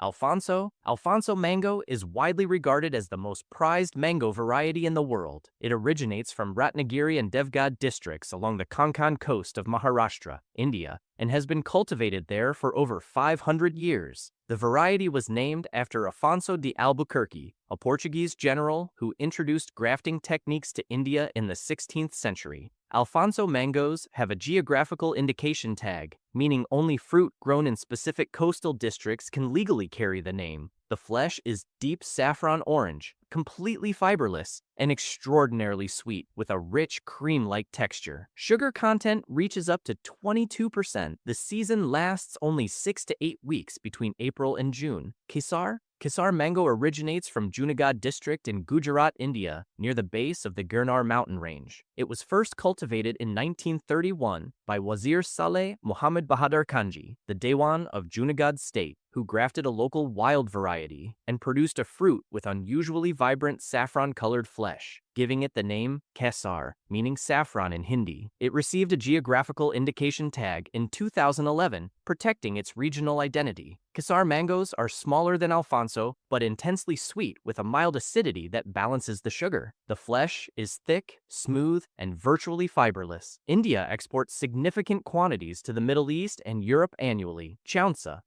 Alfonso mango is widely regarded as the most prized mango variety in the world. It originates from Ratnagiri and Devgad districts along the Konkan coast of Maharashtra, India, and has been cultivated there for over 500 years. The variety was named after Afonso de Albuquerque, a Portuguese general who introduced grafting techniques to India in the 16th century. Alfonso mangoes have a geographical indication tag, meaning only fruit grown in specific coastal districts can legally carry the name. The flesh is deep saffron orange, completely fiberless, and extraordinarily sweet with a rich cream-like texture. Sugar content reaches up to 22%. The season lasts only 6 to 8 weeks between April and June. Kesar mango originates from Junagadh district in Gujarat, India, near the base of the Girnar mountain range. It was first cultivated in 1931 by Wazir Saleh Muhammad Bahadur Kanji, the Dewan of Junagadh state, who grafted a local wild variety and produced a fruit with unusually vibrant saffron-colored flesh, giving it the name Kesar, meaning saffron in Hindi. It received a geographical indication tag in 2011, protecting its regional identity. Kesar mangoes are smaller than Alfonso, but intensely sweet with a mild acidity that balances the sugar. The flesh is thick, smooth, and virtually fiberless. India exports significant quantities to the Middle East and Europe annually. Chaunsa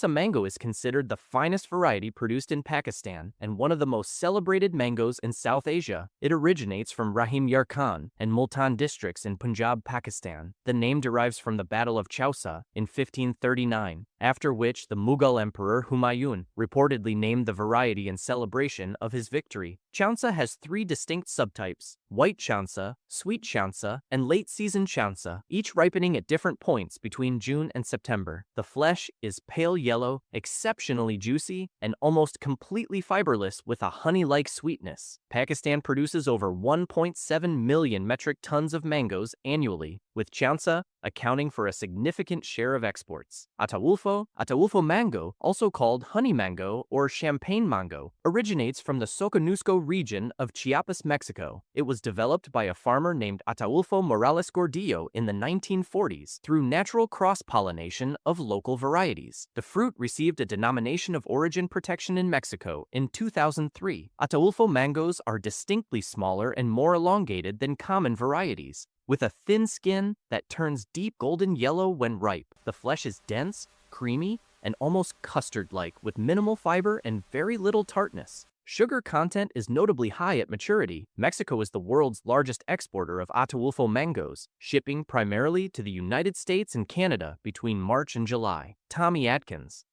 mango is considered the finest variety produced in Pakistan and one of the most celebrated mangoes in South Asia. It originates from Rahim Yar Khan and Multan districts in Punjab, Pakistan. The name derives from the Battle of Chaunsa in 1539, after which the Mughal Emperor Humayun reportedly named the variety in celebration of his victory. Chaunsa has 3 distinct subtypes: white Chaunsa, sweet Chaunsa, and late-season Chaunsa, each ripening at different points between June and September. The flesh is pale yellow, exceptionally juicy, and almost completely fiberless with a honey-like sweetness. Pakistan produces over 1.7 million metric tons of mangoes annually, with Chaunsa accounting for a significant share of exports. Ataulfo mango, also called honey mango or champagne mango, originates from the Soconusco region of Chiapas, Mexico. It was developed by a farmer named Ataulfo Morales Gordillo in the 1940s through natural cross-pollination of local varieties. The fruit received a denomination of origin protection in Mexico in 2003. Ataulfo mangoes are distinctly smaller and more elongated than common varieties, with a thin skin that turns deep golden yellow when ripe. The flesh is dense, creamy, and almost custard-like with minimal fiber and very little tartness. Sugar content is notably high at maturity. Mexico is the world's largest exporter of Ataulfo mangoes, shipping primarily to the United States and Canada between March and July. Tommy Atkins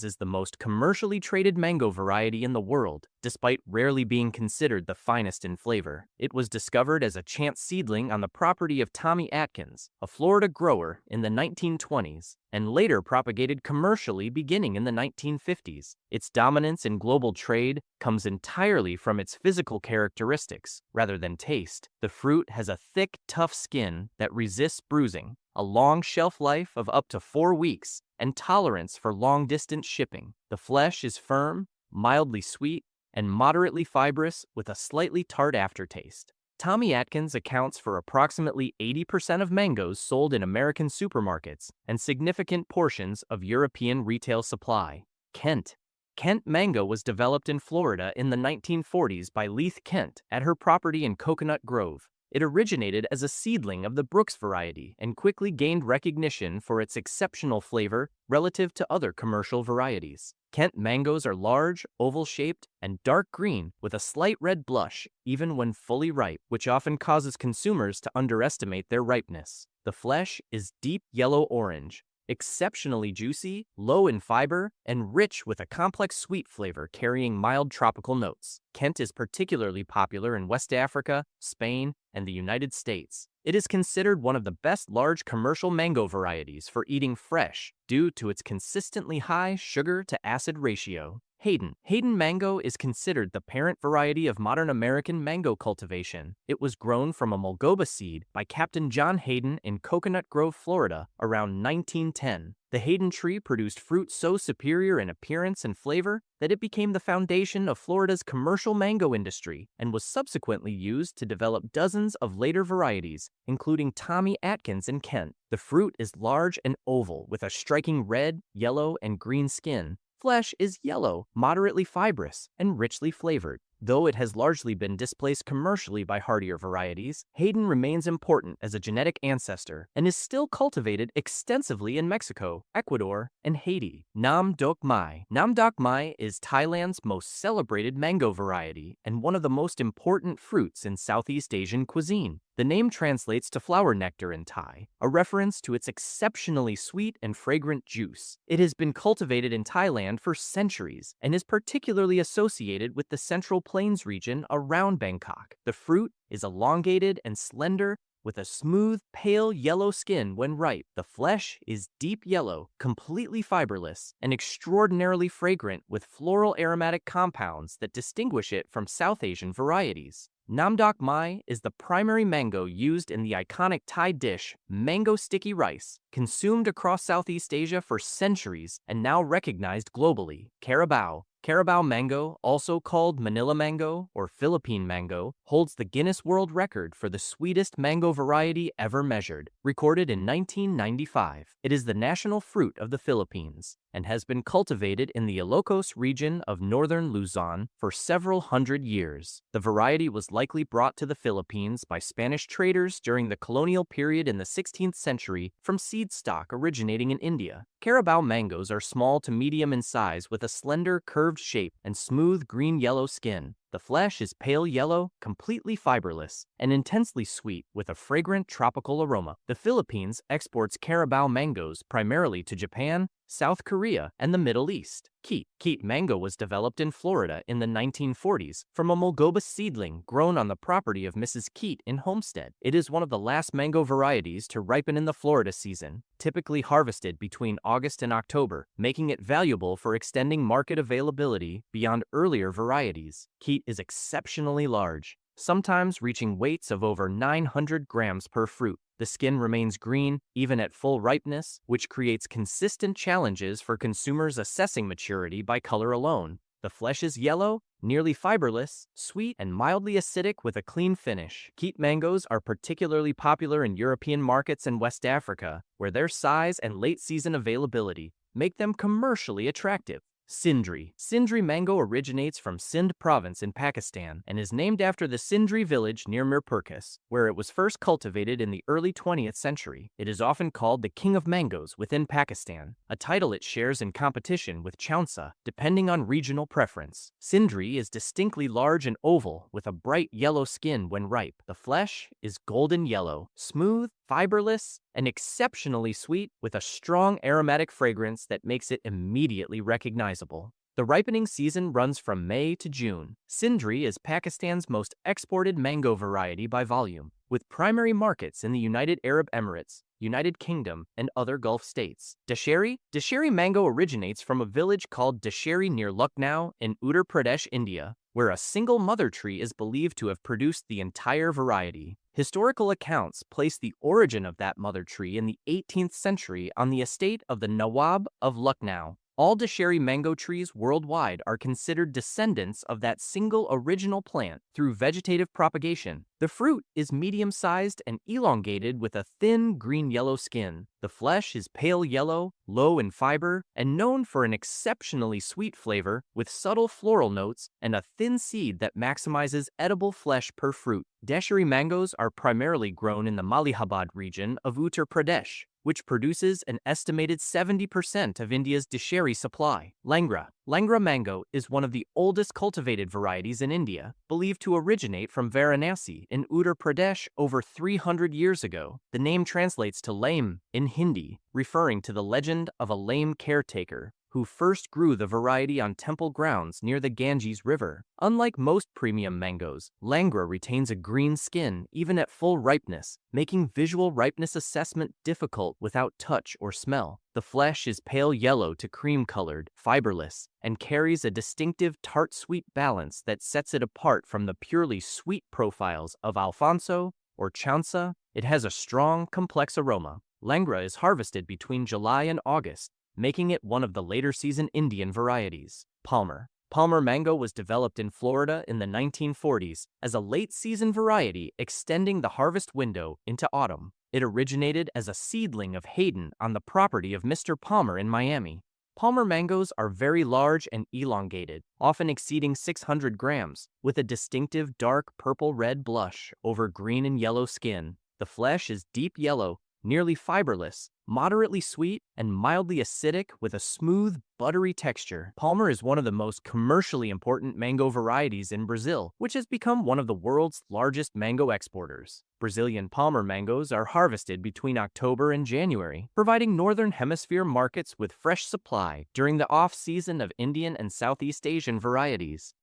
is the most commercially traded mango variety in the world, despite rarely being considered the finest in flavor. It was discovered as a chance seedling on the property of Tommy Atkins, a Florida grower, in the 1920s, and later propagated commercially beginning in the 1950s. Its dominance in global trade comes entirely from its physical characteristics rather than taste. The fruit has a thick, tough skin that resists bruising, a long shelf life of up to 4 weeks, and tolerance for long-distance shipping. The flesh is firm, mildly sweet, and moderately fibrous with a slightly tart aftertaste. Tommy Atkins accounts for approximately 80% of mangoes sold in American supermarkets and significant portions of European retail supply. Keitt mango was developed in Florida in the 1940s by Leith Keitt at her property in Coconut Grove. It originated as a seedling of the Brooks variety and quickly gained recognition for its exceptional flavor relative to other commercial varieties. Keitt mangoes are large, oval-shaped, and dark green with a slight red blush even when fully ripe, which often causes consumers to underestimate their ripeness. The flesh is deep yellow-orange, exceptionally juicy, low in fiber, and rich with a complex sweet flavor carrying mild tropical notes. Keitt is particularly popular in West Africa, Spain, and the United States. It is considered one of the best large commercial mango varieties for eating fresh due to its consistently high sugar-to-acid ratio. Haden mango is considered the parent variety of modern American mango cultivation. It was grown from a Mulgoba seed by Captain John Haden in Coconut Grove, Florida, around 1910. The Haden tree produced fruit so superior in appearance and flavor that it became the foundation of Florida's commercial mango industry and was subsequently used to develop dozens of later varieties, including Tommy Atkins and Keitt. The fruit is large and oval with a striking red, yellow, and green skin, Flesh is yellow, moderately fibrous, and richly flavored. Though it has largely been displaced commercially by hardier varieties, Haden remains important as a genetic ancestor and is still cultivated extensively in Mexico, Ecuador, and Haiti. Nam Doc Mai. Nam Doc Mai is Thailand's most celebrated mango variety and one of the most important fruits in Southeast Asian cuisine. The name translates to flower nectar in Thai, a reference to its exceptionally sweet and fragrant juice. It has been cultivated in Thailand for centuries and is particularly associated with the Central Plains region around Bangkok. The fruit is elongated and slender, with a smooth, pale yellow skin when ripe. The flesh is deep yellow, completely fiberless, and extraordinarily fragrant with floral aromatic compounds that distinguish it from South Asian varieties. Nam Doc Mai is the primary mango used in the iconic Thai dish mango sticky rice, consumed across Southeast Asia for centuries and now recognized globally. Carabao. Carabao mango, also called Manila mango or Philippine mango, holds the Guinness World Record for the sweetest mango variety ever measured, recorded in 1995. It is the national fruit of the Philippines and has been cultivated in the Ilocos region of northern Luzon for several hundred years. The variety was likely brought to the Philippines by Spanish traders during the colonial period in the 16th century from seed stock originating in India. Carabao mangoes are small to medium in size with a slender, curved shape and smooth green-yellow skin. The flesh is pale yellow, completely fiberless, and intensely sweet with a fragrant tropical aroma. The Philippines exports Carabao mangoes primarily to Japan, South Korea, and the Middle East. Keitt. Keitt mango was developed in Florida in the 1940s from a Mulgobus seedling grown on the property of Mrs. Keitt in Homestead. It is one of the last mango varieties to ripen in the Florida season, typically harvested between August and October, making it valuable for extending market availability beyond earlier varieties. Keitt is exceptionally large, sometimes reaching weights of over 900 grams per fruit. The skin remains green even at full ripeness, which creates consistent challenges for consumers assessing maturity by color alone. The flesh is yellow, nearly fiberless, sweet, and mildly acidic with a clean finish. Keitt mangoes are particularly popular in European markets and West Africa, where their size and late-season availability make them commercially attractive. Sindhri. Sindhri mango originates from Sindh province in Pakistan and is named after the Sindhri village near Mirpurkhas, where it was first cultivated in the early 20th century. It is often called the king of mangoes within Pakistan, a title it shares in competition with Chaunsa, depending on regional preference. Sindhri is distinctly large and oval with a bright yellow skin when ripe. The flesh is golden yellow, smooth, fiberless, and exceptionally sweet with a strong aromatic fragrance that makes it immediately recognizable. The ripening season runs from May to June. Sindhri is Pakistan's most exported mango variety by volume, with primary markets in the United Arab Emirates, United Kingdom, and other Gulf states. Dasheri. Dasheri mango originates from a village called Dasheri near Lucknow in Uttar Pradesh, India, where a single mother tree is believed to have produced the entire variety. Historical accounts place the origin of that mother tree in the 18th century on the estate of the Nawab of Lucknow. All Dasheri mango trees worldwide are considered descendants of that single original plant through vegetative propagation. The fruit is medium-sized and elongated with a thin green-yellow skin. The flesh is pale yellow, low in fiber, and known for an exceptionally sweet flavor with subtle floral notes and a thin seed that maximizes edible flesh per fruit. Dasheri mangoes are primarily grown in the Malihabad region of Uttar Pradesh, which produces an estimated 70% of India's Dasheri supply. Langra. Langra mango is one of the oldest cultivated varieties in India, believed to originate from Varanasi in Uttar Pradesh over 300 years ago. The name translates to lame in Hindi, referring to the legend of a lame caretaker who first grew the variety on temple grounds near the Ganges River. Unlike most premium mangoes, Langra retains a green skin even at full ripeness, making visual ripeness assessment difficult without touch or smell. The flesh is pale yellow to cream-colored, fiberless, and carries a distinctive tart-sweet balance that sets it apart from the purely sweet profiles of Alphonso or Chaunsa. It has a strong, complex aroma. Langra is harvested between July and August, making it one of the later-season Indian varieties. Palmer. Palmer mango was developed in Florida in the 1940s as a late-season variety extending the harvest window into autumn. It originated as a seedling of Haden on the property of Mr. Palmer in Miami. Palmer mangoes are very large and elongated, often exceeding 600 grams, with a distinctive dark purple-red blush over green and yellow skin. The flesh is deep yellow, nearly fiberless, moderately sweet, and mildly acidic with a smooth, buttery texture. Palmer is one of the most commercially important mango varieties in Brazil, which has become one of the world's largest mango exporters. Brazilian Palmer mangoes are harvested between October and January, providing Northern Hemisphere markets with fresh supply during the off-season of Indian and Southeast Asian varieties.